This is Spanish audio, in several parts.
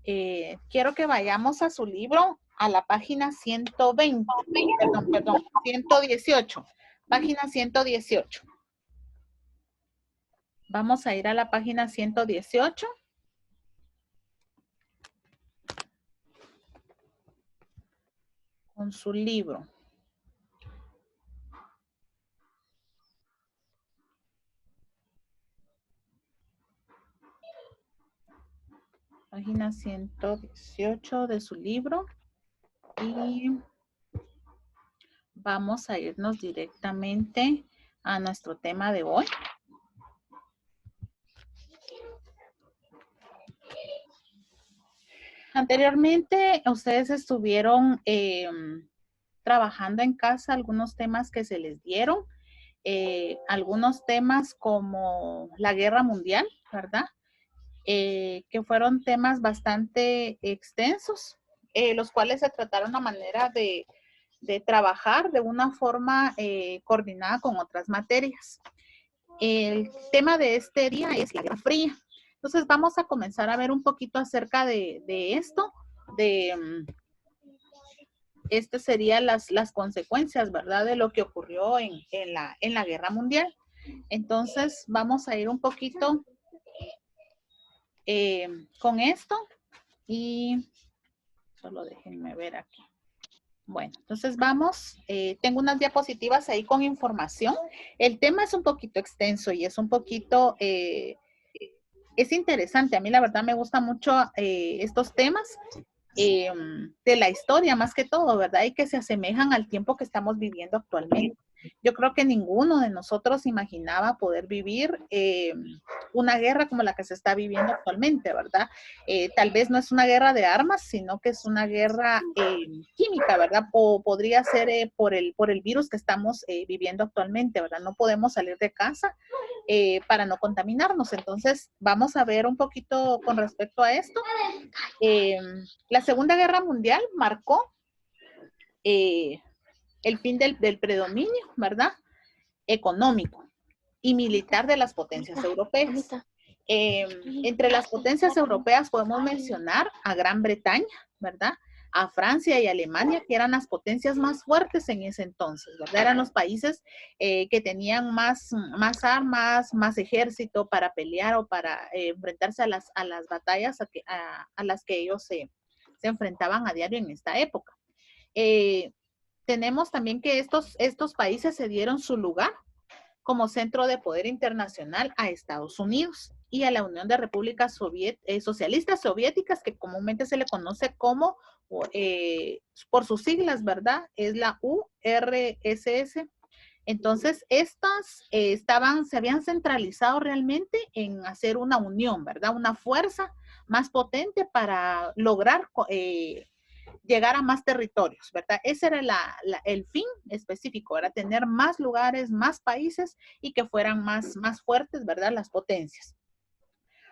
quiero que vayamos a su libro, a la página 120, perdón, 118, página 118. Vamos a ir a la página 118. Con su libro. Página 118 de su libro. Y vamos a irnos directamente a nuestro tema de hoy. Anteriormente, ustedes estuvieron trabajando en casa algunos temas que se les dieron, algunos temas como la guerra mundial, ¿verdad? Que fueron temas bastante extensos, los cuales se trataron a manera de trabajar de una forma coordinada con otras materias. El tema de este día es la Guerra Fría. Entonces vamos a comenzar a ver un poquito acerca de esto, de estas serían las consecuencias, ¿verdad? De lo que ocurrió en la Guerra Mundial. Entonces vamos a ir un poquito con esto y solo déjenme ver aquí. Bueno, entonces vamos, tengo unas diapositivas ahí con información. El tema es un poquito extenso y es un poquito, es interesante. A mí la verdad me gusta mucho estos temas de la historia más que todo, ¿verdad? Y que se asemejan al tiempo que estamos viviendo actualmente. Yo creo que ninguno de nosotros imaginaba poder vivir una guerra como la que se está viviendo actualmente, ¿verdad? Tal vez no es una guerra de armas, sino que es una guerra química, ¿verdad? O podría ser por el virus que estamos viviendo actualmente, ¿verdad? No podemos salir de casa para no contaminarnos. Entonces, vamos a ver un poquito con respecto a esto. La Segunda Guerra Mundial marcó el fin del predominio, ¿verdad? Económico y militar de las potencias europeas. Entre las potencias europeas podemos mencionar a Gran Bretaña, ¿verdad? A Francia y Alemania, que eran las potencias más fuertes en ese entonces, ¿verdad? Eran los países que tenían más armas, más ejército para pelear o para enfrentarse a las batallas a las que ellos se enfrentaban a diario en esta época. Tenemos también que estos países se dieron su lugar como centro de poder internacional a Estados Unidos y a la Unión de Repúblicas Socialistas Soviéticas, que comúnmente se le conoce como, por sus siglas, ¿verdad? Es la URSS. Entonces, estas se habían centralizado realmente en hacer una unión, ¿verdad? Una fuerza más potente para lograr llegar a más territorios, ¿verdad? Ese era el fin específico, era tener más lugares, más países y que fueran más fuertes, ¿verdad? Las potencias.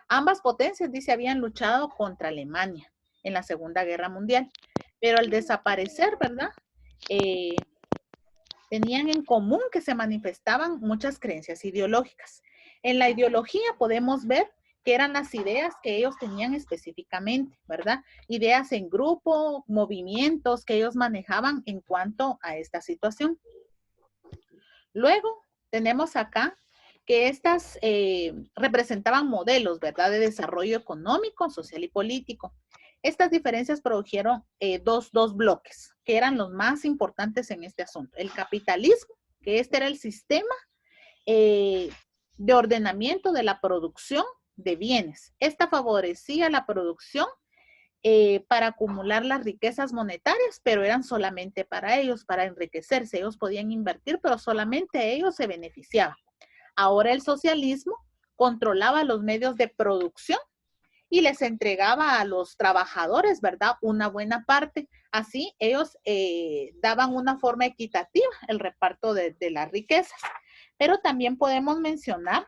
Ambas potencias, dice, habían luchado contra Alemania en la Segunda Guerra Mundial, pero al desaparecer, ¿verdad? Tenían en común que se manifestaban muchas creencias ideológicas. En la ideología podemos ver que eran las ideas que ellos tenían específicamente, ¿verdad? Ideas en grupo, movimientos que ellos manejaban en cuanto a esta situación. Luego tenemos acá que estas representaban modelos, ¿verdad? De desarrollo económico, social y político. Estas diferencias produjeron dos bloques, que eran los más importantes en este asunto. El capitalismo, que este era el sistema de ordenamiento de la producción de bienes. Esta favorecía la producción para acumular las riquezas monetarias, pero eran solamente para ellos, para enriquecerse. Ellos podían invertir, pero solamente ellos se beneficiaban. Ahora el socialismo controlaba los medios de producción y les entregaba a los trabajadores, ¿verdad? Una buena parte. Así ellos daban una forma equitativa el reparto de las riquezas. Pero también podemos mencionar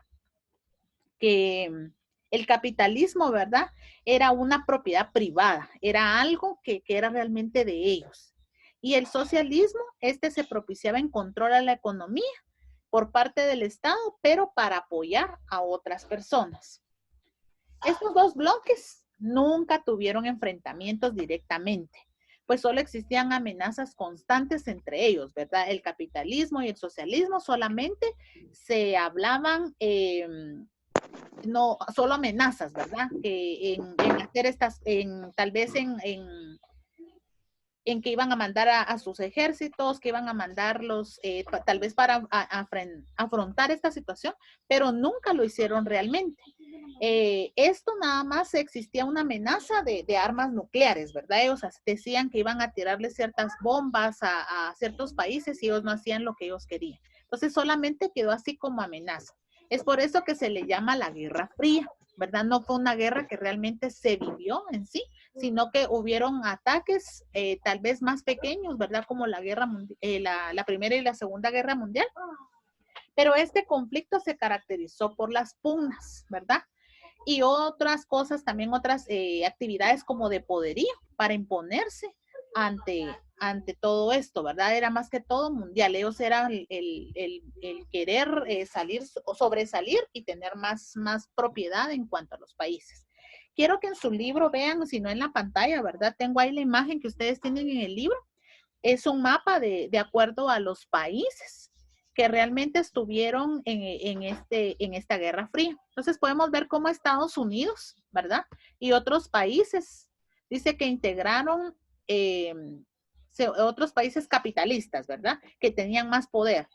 que el capitalismo, ¿verdad? Era una propiedad privada, era algo que era realmente de ellos. Y el socialismo, se propiciaba en control a la economía por parte del Estado, pero para apoyar a otras personas. Estos dos bloques nunca tuvieron enfrentamientos directamente, pues solo existían amenazas constantes entre ellos, ¿verdad? El capitalismo y el socialismo solamente se hablaban, no, solo amenazas, ¿verdad? En hacer estas, tal vez en que iban a mandar a sus ejércitos, que iban a mandarlos tal vez para afrontar esta situación, pero nunca lo hicieron realmente. Esto nada más existía una amenaza de armas nucleares, ¿verdad? Ellos decían que iban a tirarle ciertas bombas a ciertos países y ellos no hacían lo que ellos querían. Entonces solamente quedó así como amenaza. Es por eso que se le llama la Guerra Fría, ¿verdad? No fue una guerra que realmente se vivió en sí, sino que hubieron ataques tal vez más pequeños, ¿verdad? Como la guerra la Primera y la Segunda Guerra Mundial. Pero este conflicto se caracterizó por las pugnas, ¿verdad? Y otras cosas, también otras actividades como de poderío para imponerse ante todo esto, ¿verdad? Era más que todo mundial. Ellos eran el querer salir o sobresalir y tener más propiedad en cuanto a los países. Quiero que en su libro vean, si no en la pantalla, ¿verdad? Tengo ahí la imagen que ustedes tienen en el libro. Es un mapa de acuerdo a los países que realmente estuvieron en esta Guerra Fría. Entonces podemos ver cómo Estados Unidos, ¿verdad? Y otros países, dice que integraron otros países capitalistas, ¿verdad? Que tenían más poder.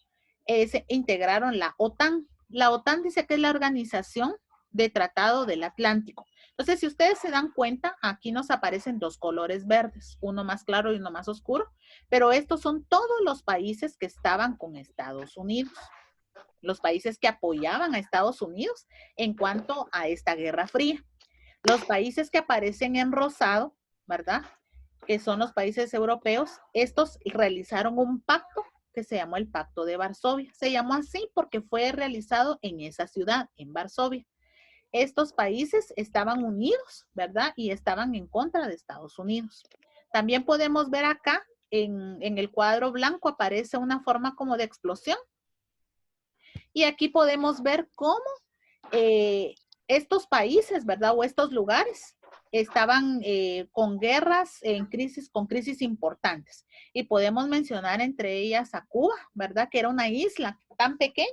Se integraron la OTAN. La OTAN dice que es la Organización de Tratado del Atlántico. Entonces, si ustedes se dan cuenta, aquí nos aparecen dos colores verdes, uno más claro y uno más oscuro, pero estos son todos los países que estaban con Estados Unidos, los países que apoyaban a Estados Unidos en cuanto a esta Guerra Fría. Los países que aparecen en rosado, ¿verdad? Que son los países europeos, estos realizaron un pacto que se llamó el Pacto de Varsovia. Se llamó así porque fue realizado en esa ciudad, en Varsovia. Estos países estaban unidos, ¿verdad? Y estaban en contra de Estados Unidos. También podemos ver acá, en el cuadro blanco aparece una forma como de explosión. Y aquí podemos ver cómo estos países, ¿verdad? O estos lugares estaban con guerras, con crisis importantes. Y podemos mencionar entre ellas a Cuba, ¿verdad? Que era una isla tan pequeña,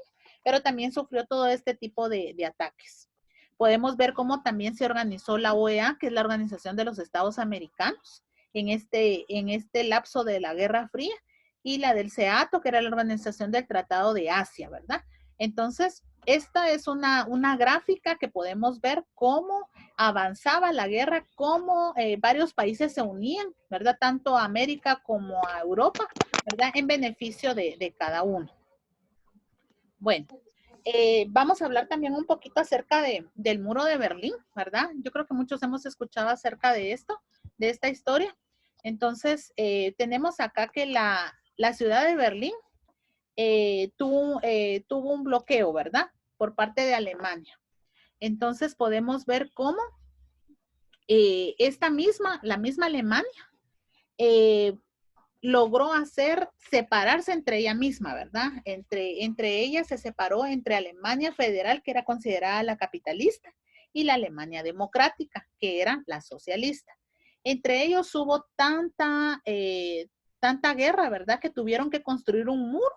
pero también sufrió todo este tipo de ataques. Podemos ver cómo también se organizó la OEA, que es la Organización de los Estados Americanos, en este lapso de la Guerra Fría, y la del SEATO, que era la Organización del Tratado de Asia, ¿verdad? Entonces, esta es una gráfica que podemos ver cómo avanzaba la guerra, cómo varios países se unían, ¿verdad? Tanto a América como a Europa, ¿verdad? En beneficio de cada uno. Bueno, vamos a hablar también un poquito acerca del muro de Berlín, ¿verdad? Yo creo que muchos hemos escuchado acerca de esto, de esta historia. Entonces, tenemos acá que la ciudad de Berlín tuvo un bloqueo, ¿verdad? Por parte de Alemania. Entonces, podemos ver cómo la misma Alemania logró separarse entre ella misma, ¿verdad? Entre ellas se separó entre Alemania Federal, que era considerada la capitalista, y la Alemania Democrática, que era la socialista. Entre ellos hubo tanta guerra, ¿verdad? Que tuvieron que construir un muro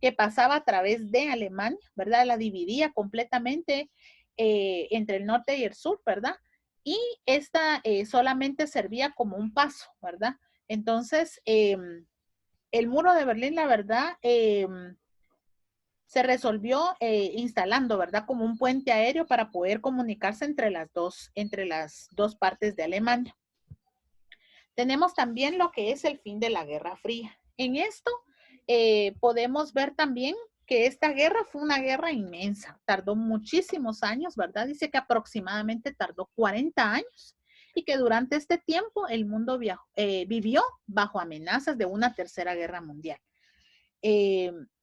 que pasaba a través de Alemania, ¿verdad? La dividía completamente entre el norte y el sur, ¿verdad? Y esta solamente servía como un paso, ¿verdad? Entonces, el muro de Berlín, la verdad, se resolvió instalando, ¿verdad? Como un puente aéreo para poder comunicarse entre las dos partes de Alemania. Tenemos también lo que es el fin de la Guerra Fría. En esto podemos ver también que esta guerra fue una guerra inmensa. Tardó muchísimos años, ¿verdad? Dice que aproximadamente tardó 40 años y que durante este tiempo el mundo vivió bajo amenazas de una tercera guerra mundial.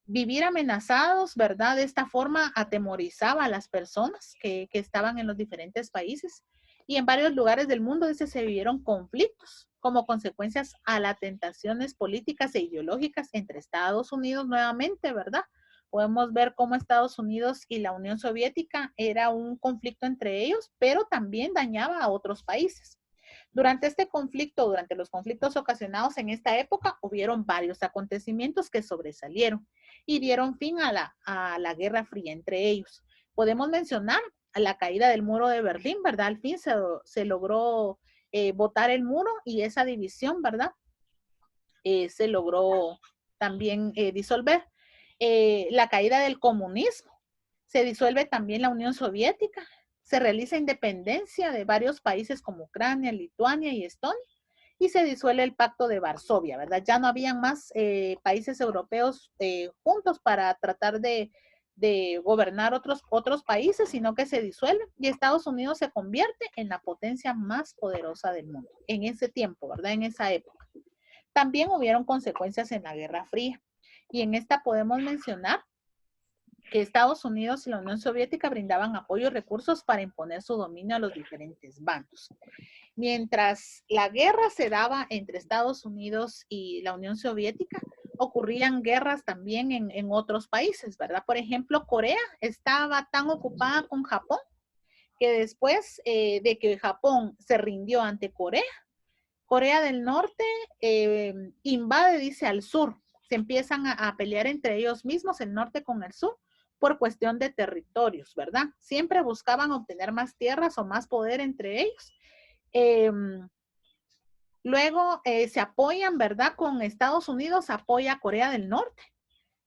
Vivir amenazados, ¿verdad? De esta forma atemorizaba a las personas que estaban en los diferentes países y en varios lugares del mundo dice, se vivieron conflictos como consecuencias a las tentaciones políticas e ideológicas entre Estados Unidos nuevamente, ¿verdad? podemos ver cómo Estados Unidos y la Unión Soviética era un conflicto entre ellos, pero también dañaba a otros países. Durante este conflicto, durante los conflictos ocasionados en esta época, hubieron varios acontecimientos que sobresalieron y dieron fin a la Guerra Fría entre ellos. Podemos mencionar a la caída del muro de Berlín, ¿verdad? Al fin se logró botar el muro y esa división, ¿verdad? Se logró también disolver. La caída del comunismo, se disuelve también la Unión Soviética, se realiza independencia de varios países como Ucrania, Lituania y Estonia, y se disuelve el Pacto de Varsovia, ¿verdad? Ya no habían más países europeos juntos para tratar de gobernar otros países, sino que se disuelve y Estados Unidos se convierte en la potencia más poderosa del mundo en ese tiempo, ¿verdad? En esa época. También hubieron consecuencias en la Guerra Fría y en esta podemos mencionar que Estados Unidos y la Unión Soviética brindaban apoyo y recursos para imponer su dominio a los diferentes bandos. Mientras la guerra se daba entre Estados Unidos y la Unión Soviética, ocurrían guerras también en otros países, ¿verdad? Por ejemplo, Corea estaba tan ocupada con Japón que después de que Japón se rindió ante Corea, Corea del Norte invade, dice, al sur. Se empiezan a pelear entre ellos mismos, el norte con el sur, por cuestión de territorios, ¿verdad? Siempre buscaban obtener más tierras o más poder entre ellos. Luego se apoyan, ¿verdad? Con Estados Unidos, apoya a Corea del Norte.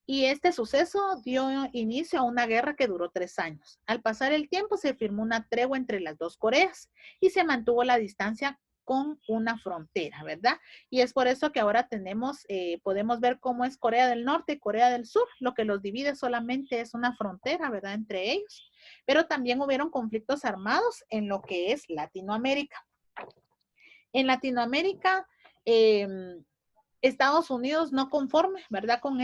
Y este suceso dio inicio a una guerra que duró 3 años. Al pasar el tiempo se firmó una tregua entre las dos Coreas y se mantuvo la distancia con una frontera, ¿verdad? Y es por eso que ahora podemos ver cómo es Corea del Norte y Corea del Sur. Lo que los divide solamente es una frontera, ¿verdad? Entre ellos. Pero también hubieron conflictos armados en lo que es Latinoamérica. En Latinoamérica, Estados Unidos no conforme, ¿verdad? Con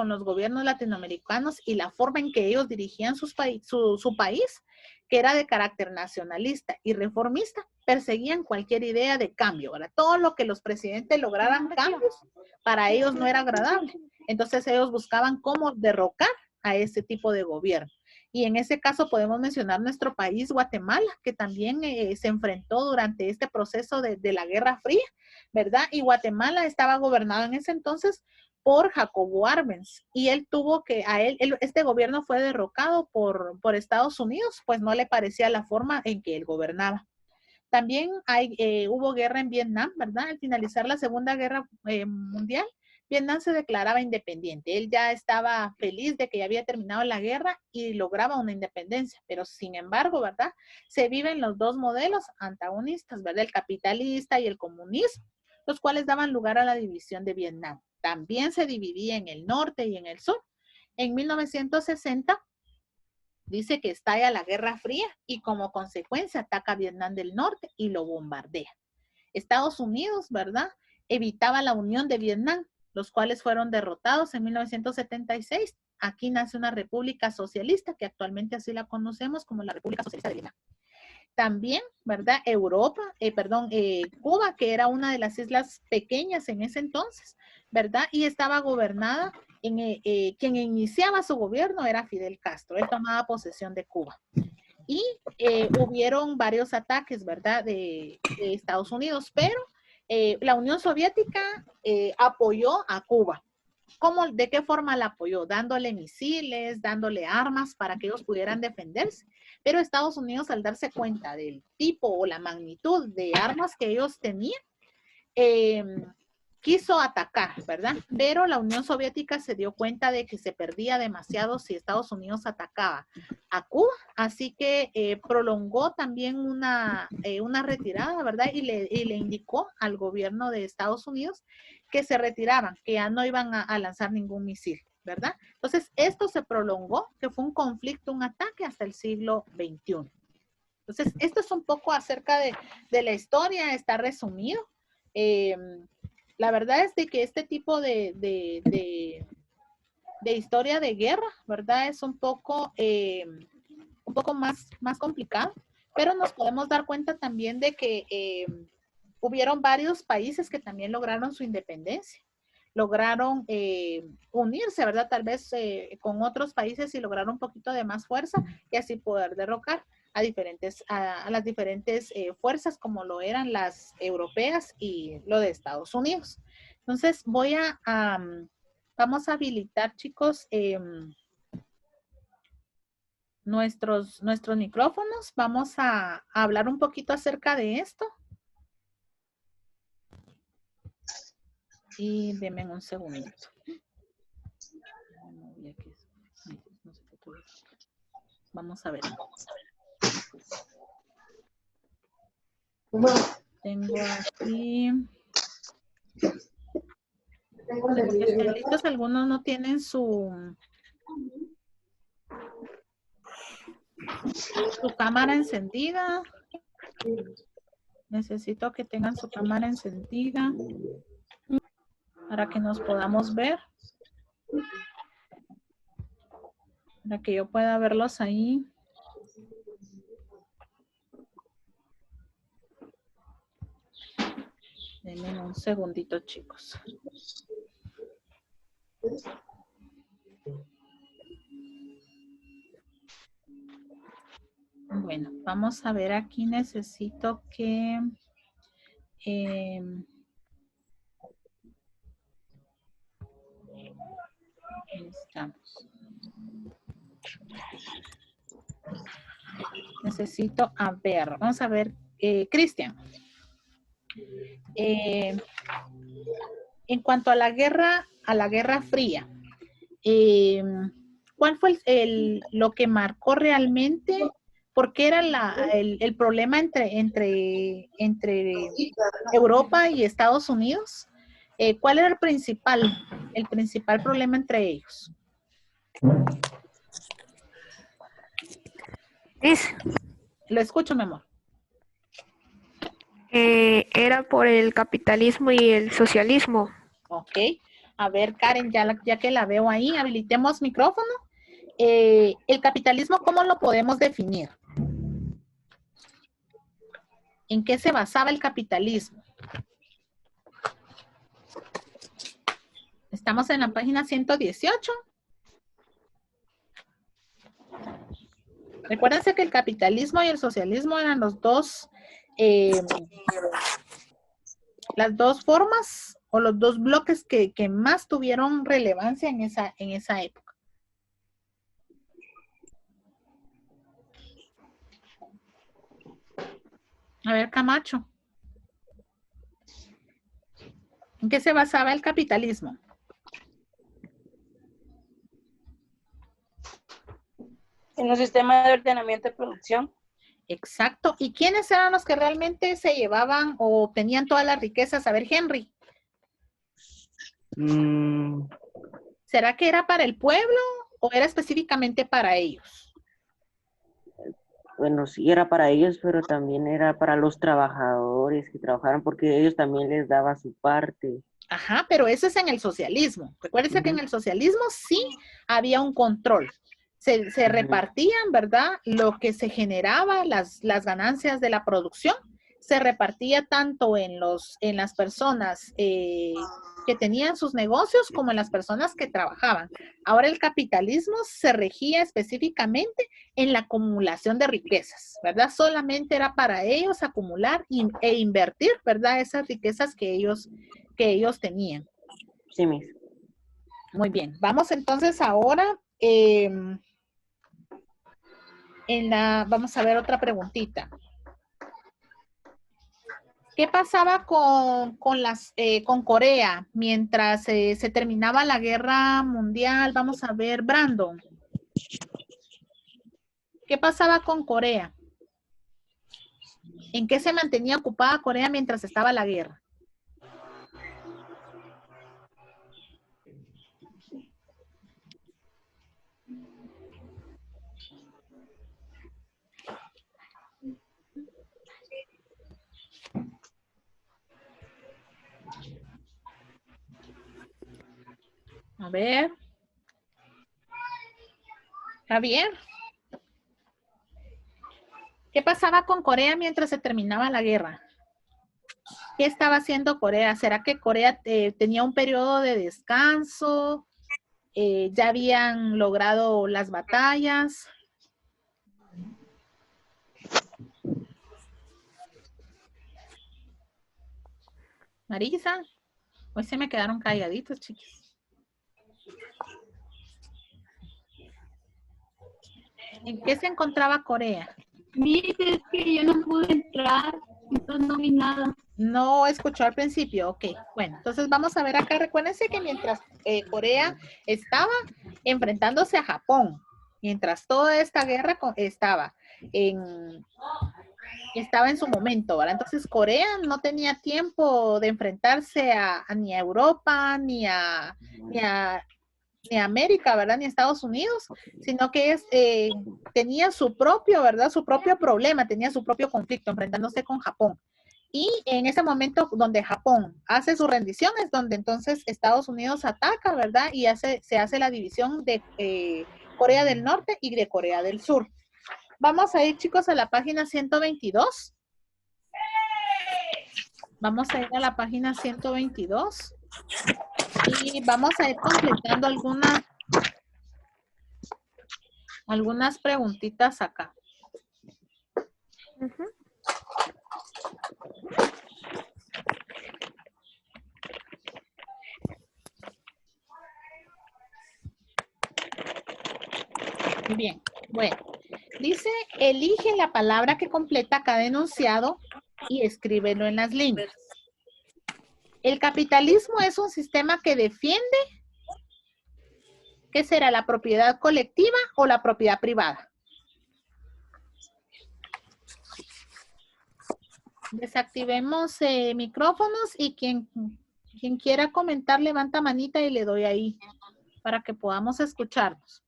los gobiernos latinoamericanos y la forma en que ellos dirigían su país, que era de carácter nacionalista y reformista, perseguían cualquier idea de cambio, ¿verdad? Todo lo que los presidentes lograran cambios, para ellos no era agradable. Entonces ellos buscaban cómo derrocar a ese tipo de gobierno. Y en ese caso podemos mencionar nuestro país, Guatemala, que también se enfrentó durante este proceso de la Guerra Fría, ¿verdad? Y Guatemala estaba gobernado en ese entonces por Jacobo Arbenz y él tuvo que, este gobierno fue derrocado por Estados Unidos, pues no le parecía la forma en que él gobernaba. También hubo guerra en Vietnam, ¿verdad? Al finalizar la Segunda Guerra Mundial, Vietnam se declaraba independiente. Él ya estaba feliz de que ya había terminado la guerra y lograba una independencia, pero sin embargo, ¿verdad? Se viven los dos modelos antagonistas, ¿verdad? El capitalista y el comunismo, los cuales daban lugar a la división de Vietnam. También se dividía en el norte y en el sur. En 1960 dice que estalla la Guerra Fría y como consecuencia ataca a Vietnam del Norte y lo bombardea. Estados Unidos, ¿verdad? Evitaba la unión de Vietnam, los cuales fueron derrotados en 1976. Aquí nace una república socialista que actualmente así la conocemos como la República Socialista de Vietnam. También, ¿verdad? Cuba, que era una de las islas pequeñas en ese entonces, ¿verdad? Y estaba gobernada, quien iniciaba su gobierno era Fidel Castro, él tomaba posesión de Cuba. Y hubieron varios ataques, ¿verdad? De Estados Unidos, pero la Unión Soviética apoyó a Cuba. ¿De qué forma la apoyó? Dándole misiles, dándole armas para que ellos pudieran defenderse. Pero Estados Unidos, al darse cuenta del tipo o la magnitud de armas que ellos tenían, quiso atacar, ¿verdad? Pero la Unión Soviética se dio cuenta de que se perdía demasiado si Estados Unidos atacaba a Cuba, así que prolongó también una retirada, ¿verdad? Y le indicó al gobierno de Estados Unidos que se retiraban, que ya no iban a lanzar ningún misil, ¿verdad? Entonces, esto se prolongó, que fue un conflicto, un ataque hasta el siglo XXI. Entonces, esto es un poco acerca de la historia, está resumido. La verdad es de que este tipo de historia de guerra, ¿verdad? Es un poco más complicado, pero nos podemos dar cuenta también de que hubieron varios países que también lograron su independencia. lograron unirse, ¿verdad? Tal vez con otros países y lograr un poquito de más fuerza y así poder derrocar a las diferentes fuerzas como lo eran las europeas y lo de Estados Unidos. Entonces vamos a habilitar, chicos, nuestros micrófonos. Vamos a hablar un poquito acerca de esto. Y denme un segundito. Vamos a ver. Tengo aquí. Los especialistas, algunos no tienen su cámara encendida. Necesito que tengan su cámara encendida para que nos podamos ver. Para que yo pueda verlos ahí. Denme un segundito, chicos. Bueno, vamos a ver aquí. Necesito que... ahí estamos. Necesito, a ver, vamos a ver, Cristian. En cuanto a la Guerra Fría, ¿cuál fue lo que marcó realmente? ¿Por qué era el problema entre Europa y Estados Unidos? ¿Cuál era el principal problema entre ellos? Lo escucho, mi amor. Era por el capitalismo y el socialismo. Ok. A ver, Karen, ya que la veo ahí, habilitemos micrófono. El capitalismo, ¿cómo lo podemos definir? ¿En qué se basaba el capitalismo? Estamos en la página 118. Recuérdense que el capitalismo y el socialismo eran las dos formas o los dos bloques que más tuvieron relevancia en esa época. A ver, Camacho. ¿En qué se basaba el capitalismo? En un sistema de ordenamiento de producción. Exacto. ¿Y quiénes eran los que realmente se llevaban o tenían todas las riquezas? A ver, Henry. ¿Será que era para el pueblo o era específicamente para ellos? Bueno, sí era para ellos, pero también era para los trabajadores que trabajaron porque ellos también les daba su parte. Ajá, pero eso es en el socialismo. Recuérdense que en el socialismo sí había un control. Se repartían, ¿verdad? Lo que se generaba, las ganancias de la producción, se repartía tanto en las personas que tenían sus negocios como en las personas que trabajaban. Ahora el capitalismo se regía específicamente en la acumulación de riquezas, ¿verdad? Solamente era para ellos acumular e invertir, ¿verdad? Esas riquezas que ellos tenían. Sí, mis. Muy bien. Vamos entonces ahora vamos a ver otra preguntita. ¿Qué pasaba con Corea mientras se terminaba la guerra mundial? Vamos a ver, Brandon. ¿Qué pasaba con Corea? ¿En qué se mantenía ocupada Corea mientras estaba la guerra? A ver. Javier. ¿Qué pasaba con Corea mientras se terminaba la guerra? ¿Qué estaba haciendo Corea? ¿Será que Corea tenía un periodo de descanso? ¿Ya habían logrado las batallas? Marisa, hoy se me quedaron calladitos, chiquis. ¿En qué se encontraba Corea? Mire, es que yo no pude entrar, entonces no vi nada. No escuchó al principio, ok. Bueno, entonces vamos a ver acá. Recuérdense que mientras Corea estaba enfrentándose a Japón, mientras toda esta guerra estaba en su momento, ¿verdad? Entonces Corea no tenía tiempo de enfrentarse ni a Europa, ni a América, ¿verdad? Ni a Estados Unidos, sino que tenía su propio, ¿verdad? Su propio problema, tenía su propio conflicto enfrentándose con Japón. Y en ese momento donde Japón hace su rendición es donde entonces Estados Unidos ataca, ¿verdad? Y se hace la división de Corea del Norte y de Corea del Sur. Vamos a ir, chicos, a la página 122. Vamos a ir a la página 122. Y vamos a ir completando algunas preguntitas acá. Ujú. Muy bien. Bueno, dice, elige la palabra que completa cada enunciado y escríbelo en las líneas. El capitalismo es un sistema que defiende, ¿qué será? ¿La propiedad colectiva o la propiedad privada? Desactivemos micrófonos y quien quiera comentar levanta manita y le doy ahí para que podamos escucharnos.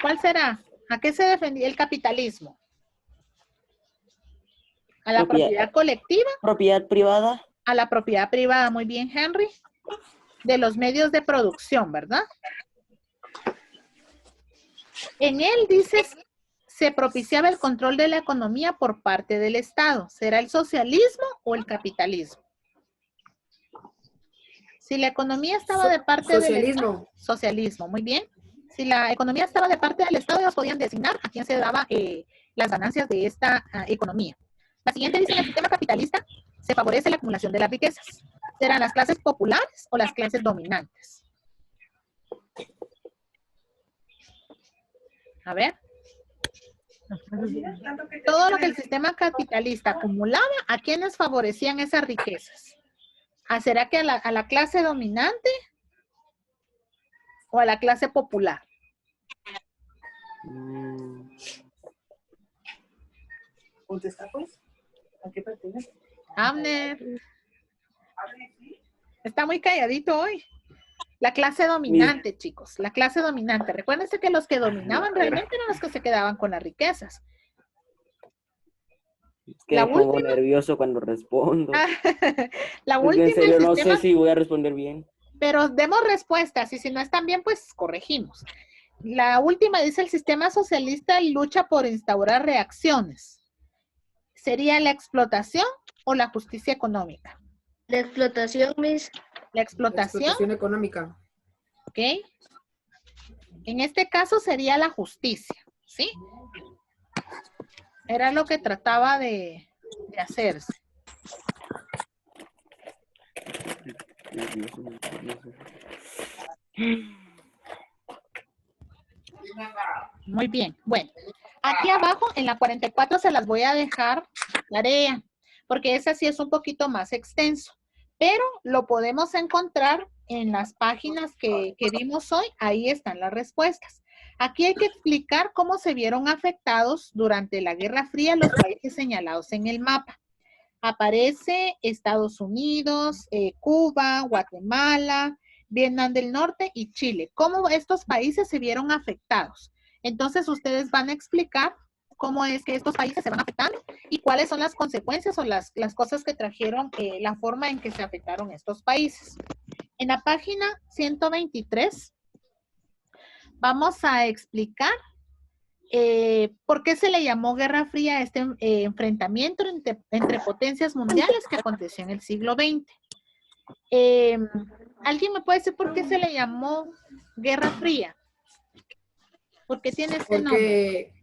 ¿Cuál será? ¿A qué se defendía el capitalismo? ¿A la propiedad colectiva? Propiedad privada. A la propiedad privada, muy bien, Henry. De los medios de producción, ¿verdad? En él dices, se propiciaba el control de la economía por parte del Estado. ¿Será el socialismo o el capitalismo? Si la economía estaba de parte del Estado. Socialismo, muy bien. Si la economía estaba de parte del Estado, ellos podían designar a quién se daba las ganancias de esta economía. La siguiente dice, en el sistema capitalista se favorece la acumulación de las riquezas. ¿Serán las clases populares o las clases dominantes? A ver. Todo lo que el sistema capitalista acumulaba, ¿a quiénes favorecían esas riquezas? ¿Será que a la clase dominante o a la clase popular? ¿Contesta pues? ¿A qué pertenece? Abner. Está muy calladito hoy. La clase dominante, chicos. La clase dominante. Recuérdense que los que dominaban realmente eran los que se quedaban con las riquezas. Que me pongo nervioso cuando respondo. La Porque última, en serio no sistema, sé si voy a responder bien. Pero demos respuestas y si no están bien, pues corregimos. La última dice, el sistema socialista lucha por instaurar reacciones. ¿Sería la explotación o la justicia económica? La explotación, Miss. La explotación económica. ¿Ok? En este caso sería la justicia, ¿sí? Era lo que trataba de hacerse. Muy bien. Bueno, aquí abajo en la 44 se las voy a dejar tarea, porque esa sí es un poquito más extenso, pero lo podemos encontrar en las páginas que vimos hoy. Ahí están las respuestas. Aquí hay que explicar cómo se vieron afectados durante la Guerra Fría los países señalados en el mapa. Aparece Estados Unidos, Cuba, Guatemala, Vietnam del Norte y Chile. ¿Cómo estos países se vieron afectados? Entonces, ustedes van a explicar cómo es que estos países se van afectando y cuáles son las consecuencias o las cosas que trajeron la forma en que se afectaron estos países. En la página 123 vamos a explicar ¿Por qué se le llamó Guerra Fría a este enfrentamiento entre potencias mundiales que aconteció en el siglo XX? ¿Alguien me puede decir por qué se le llamó Guerra Fría? ¿Por qué tiene este nombre?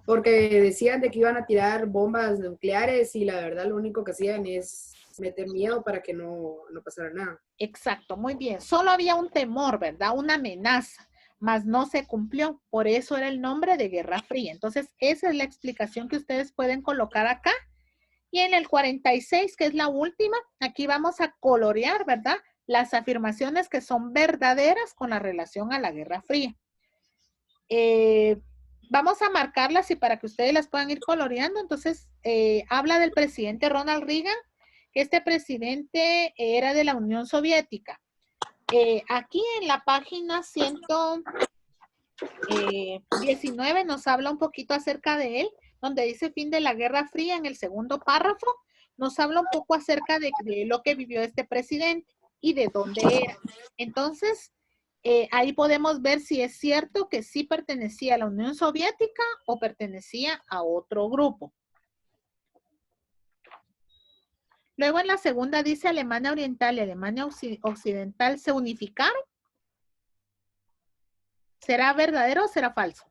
Porque decían de que iban a tirar bombas nucleares y la verdad lo único que hacían es meter miedo para que no pasara nada. Exacto, muy bien. Solo había un temor, ¿verdad? Una amenaza, mas no se cumplió. Por eso era el nombre de Guerra Fría. Entonces, esa es la explicación que ustedes pueden colocar acá. Y en el 46, que es la última, aquí vamos a colorear, ¿verdad? Las afirmaciones que son verdaderas con la relación a la Guerra Fría. Vamos a marcarlas y para que ustedes las puedan ir coloreando. Entonces, habla del presidente Ronald Reagan, que este presidente era de la Unión Soviética. Aquí en la página 119 nos habla un poquito acerca de él, donde dice fin de la Guerra Fría. En el segundo párrafo nos habla un poco acerca de lo que vivió este presidente y de dónde era. Entonces, ahí podemos ver si es cierto que sí pertenecía a la Unión Soviética o pertenecía a otro grupo. Luego en la segunda dice Alemania Oriental y Alemania Occidental se unificaron. ¿Será verdadero o será falso?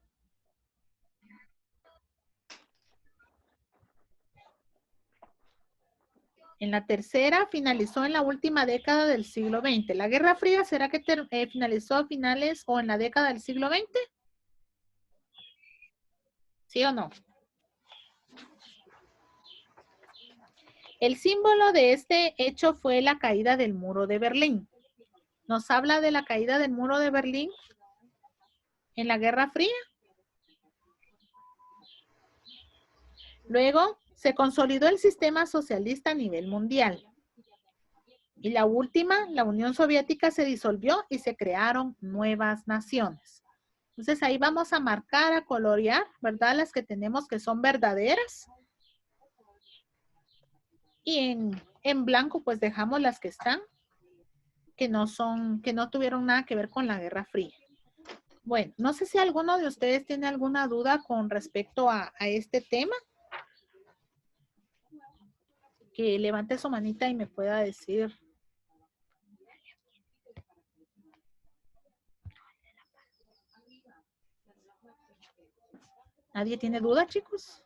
En la tercera finalizó en la última década del siglo XX. ¿La Guerra Fría será que finalizó a finales o en la década del siglo XX? ¿Sí o no? El símbolo de este hecho fue la caída del muro de Berlín. ¿Nos habla de la caída del muro de Berlín en la Guerra Fría? Luego, se consolidó el sistema socialista a nivel mundial. Y la última, la Unión Soviética se disolvió y se crearon nuevas naciones. Entonces ahí vamos a marcar, a colorear, ¿verdad? Las que tenemos que son verdaderas. Y en blanco pues dejamos las que están, que no tuvieron nada que ver con la Guerra Fría. Bueno, no sé si alguno de ustedes tiene alguna duda con respecto a este tema. Que levante su manita y me pueda decir. ¿Nadie tiene duda, chicos?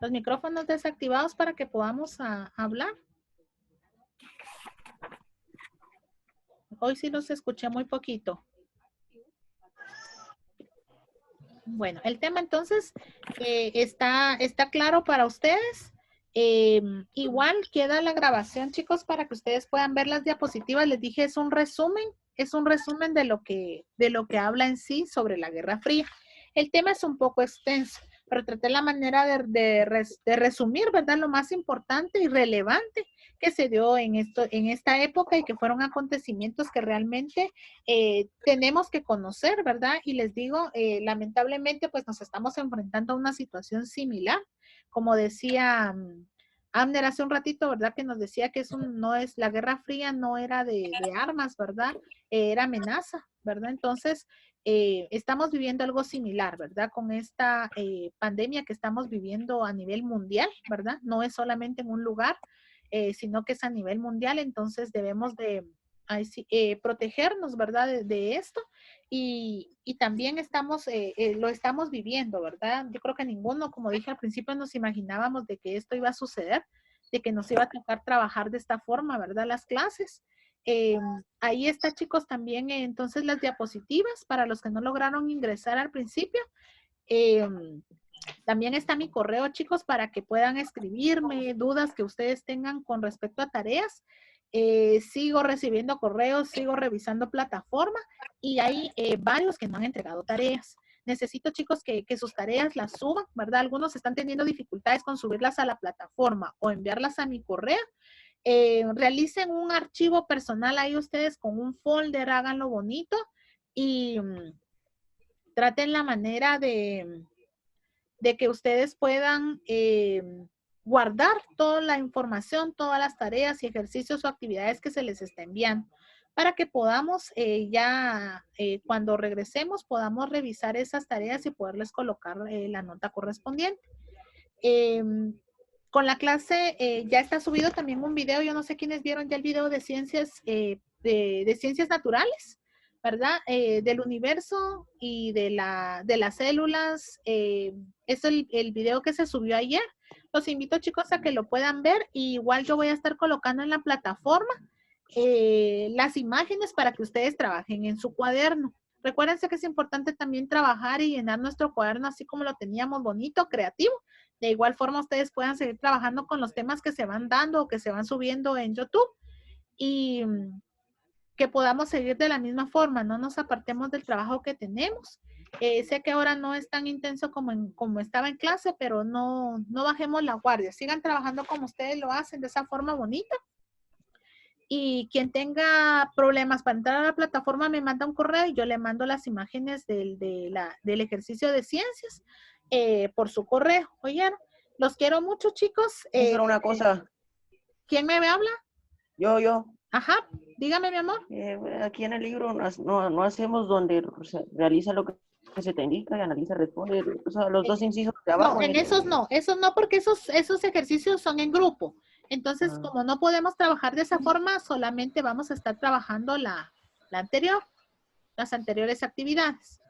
Los micrófonos desactivados para que podamos hablar. Hoy sí los escuché muy poquito. Bueno, el tema entonces está claro para ustedes. Igual queda la grabación, chicos, para que ustedes puedan ver las diapositivas. Les dije, es un resumen de lo que habla en sí sobre la Guerra Fría. El tema es un poco extenso, pero traté la manera de resumir, ¿verdad? Lo más importante y relevante que se dio en esta época y que fueron acontecimientos que realmente tenemos que conocer, ¿verdad? Y les digo, lamentablemente, pues nos estamos enfrentando a una situación similar. Como decía Amner hace un ratito, ¿verdad? Que nos decía que la Guerra Fría no era de armas, ¿verdad? Era amenaza, ¿verdad? Entonces, estamos viviendo algo similar, ¿verdad? Con esta pandemia que estamos viviendo a nivel mundial, ¿verdad? No es solamente en un lugar, sino que es a nivel mundial. Entonces, debemos de protegernos, ¿verdad? De esto. Y también lo estamos viviendo, ¿verdad? Yo creo que ninguno, como dije al principio, nos imaginábamos de que esto iba a suceder, de que nos iba a tocar trabajar de esta forma, ¿verdad? Las clases. Ahí está, chicos, también entonces las diapositivas para los que no lograron ingresar al principio. También está mi correo, chicos, para que puedan escribirme dudas que ustedes tengan con respecto a tareas. Sigo recibiendo correos, sigo revisando plataforma y hay varios que no han entregado tareas. Necesito, chicos, que sus tareas las suban, ¿verdad? Algunos están teniendo dificultades con subirlas a la plataforma o enviarlas a mi correo. Realicen un archivo personal ahí ustedes con un folder, háganlo bonito y traten la manera de que ustedes puedan guardar toda la información, todas las tareas y ejercicios o actividades que se les está enviando para que podamos cuando regresemos podamos revisar esas tareas y poderles colocar la nota correspondiente. Con la clase ya está subido también un video, yo no sé quiénes vieron ya el video de ciencias, de ciencias naturales, ¿verdad? Del universo y de las células. Es el video que se subió ayer. Los invito, chicos, a que lo puedan ver. Y igual yo voy a estar colocando en la plataforma las imágenes para que ustedes trabajen en su cuaderno. Recuérdense que es importante también trabajar y llenar nuestro cuaderno así como lo teníamos bonito, creativo. De igual forma, ustedes puedan seguir trabajando con los temas que se van dando o que se van subiendo en YouTube. Y que podamos seguir de la misma forma, no nos apartemos del trabajo que tenemos. Sé que ahora no es tan intenso como estaba en clase, pero no bajemos la guardia. Sigan trabajando como ustedes lo hacen, de esa forma bonita. Y quien tenga problemas para entrar a la plataforma me manda un correo y yo le mando las imágenes del ejercicio de ciencias por su correo. Oyeron, los quiero mucho, chicos. Pero una cosa. ¿Quién me habla? Yo. Ajá, dígame, mi amor. Aquí en el libro no hacemos donde se realiza lo que se te indica y analiza, responde, o sea, los dos incisos de abajo. No, en esos no, porque esos ejercicios son en grupo. Entonces, como no podemos trabajar de esa forma, solamente vamos a estar trabajando la anterior, las anteriores actividades.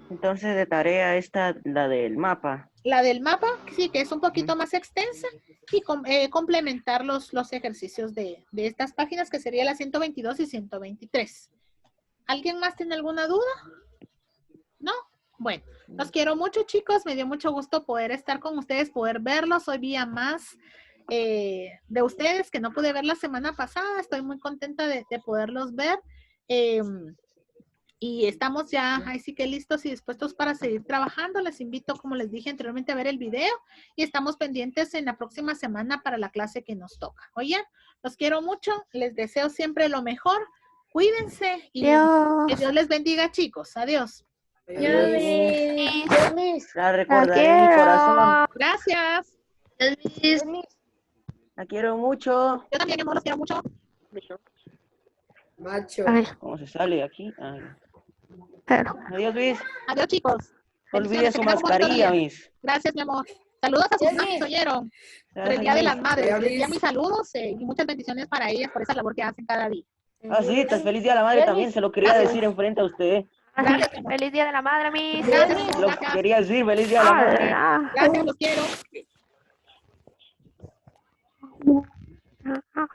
Entonces, de tarea esta, la del mapa. La del mapa, sí, que es un poquito más extensa, y complementar los ejercicios de estas páginas, que sería la 122 y 123. ¿Alguien más tiene alguna duda? ¿No? Bueno, los quiero mucho, chicos. Me dio mucho gusto poder estar con ustedes, poder verlos. Hoy día más de ustedes que no pude ver la semana pasada. Estoy muy contenta de poderlos ver. Y estamos ya, ahí sí que listos y dispuestos para seguir trabajando. Les invito, como les dije anteriormente, a ver el video. Y estamos pendientes en la próxima semana para la clase que nos toca. Oye, los quiero mucho. Les deseo siempre lo mejor. Cuídense y que Dios les bendiga, chicos. Adiós. La recordaré en mi corazón. Gracias. La quiero mucho. Yo también, amor, los quiero mucho. Macho. Ay, ¿Cómo se sale aquí? Ay. pero, Adiós, Luis. Adiós, chicos. No olvide Bendiciones, su que tengan un bonito mascarilla, día. Miss. Gracias, mi amor. Saludos a sus madres, ¿oyeron? Por el Día de las Madres. Adiós, Les envío Miss. mis saludos y muchas bendiciones para ellas por esa labor que hacen cada día. Ah, sí, feliz día a la madre también. Se lo quería decir enfrente a usted. feliz día de la madre, Miss. Gracias, Lo gracias. quería decir, feliz día a la madre. Gracias, los quiero. Ah,